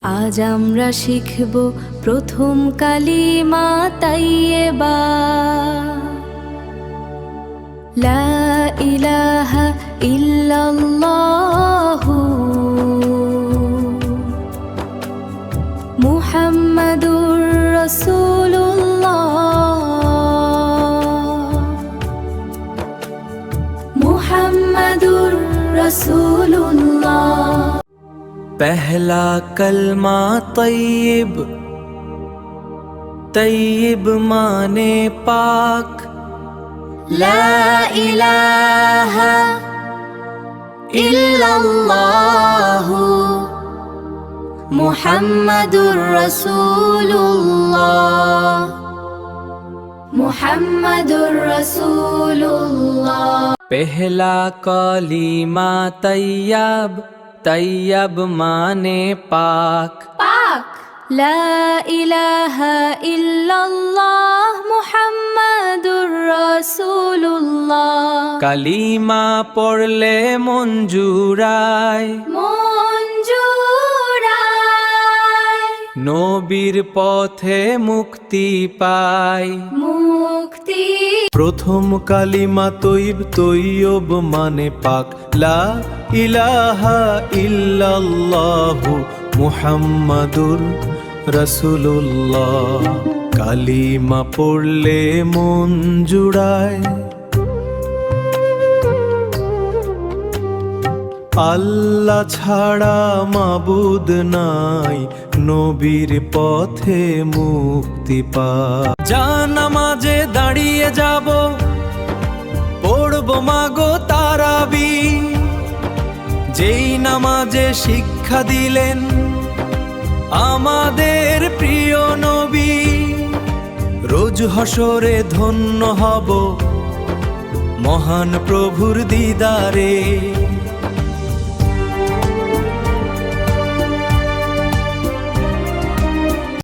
আজ আমরা শিখব প্রথম কালিমা তাইয়্যিবা, লা ইলাহা ইল্লাল্লাহু মুহাম্মাদুর রাসূলুল্লাহ, মুহাম্মাদুর রাসূলুল্লাহ। पहला कलमा तैयब, तैयब माने पाक। ला इलाहा इल्लल्लाहु मुहम्मदुर रसूलुल्लाह, मुहम्मदुर रसूलुल्लाह। पहला कलिमा तैयब, तैयब माने पाक। पाक। ला इलाहा इल्लल्लाह मुहम्मदुर रसूलुल्लाह। কালিমা পড়লে মন জুড়ায়, মন জুড়ায়, নবীর পথে মুক্তি পায়। মুক্তি। প্রথম কালিমা তৈব, তৈয়ব মানে পাক। লা ইলাহা ইল্লাল্লাহু মুহাম্মাদুর রাসূলুল্লাহ। কালিমা পড়লে মন জুড়ায়, আল্লাহ ছাড়া মাবুদ নাই, নবীর পথে মুক্তি পায়। যা নামাজে দাঁড়িয়ে যাব, পড়বো মাগো তারাবি, যেই নামাজে শিক্ষা দিলেন আমাদের প্রিয় নবী। রোজ হাসরে ধন্য হব মহান প্রভুর দিদারে।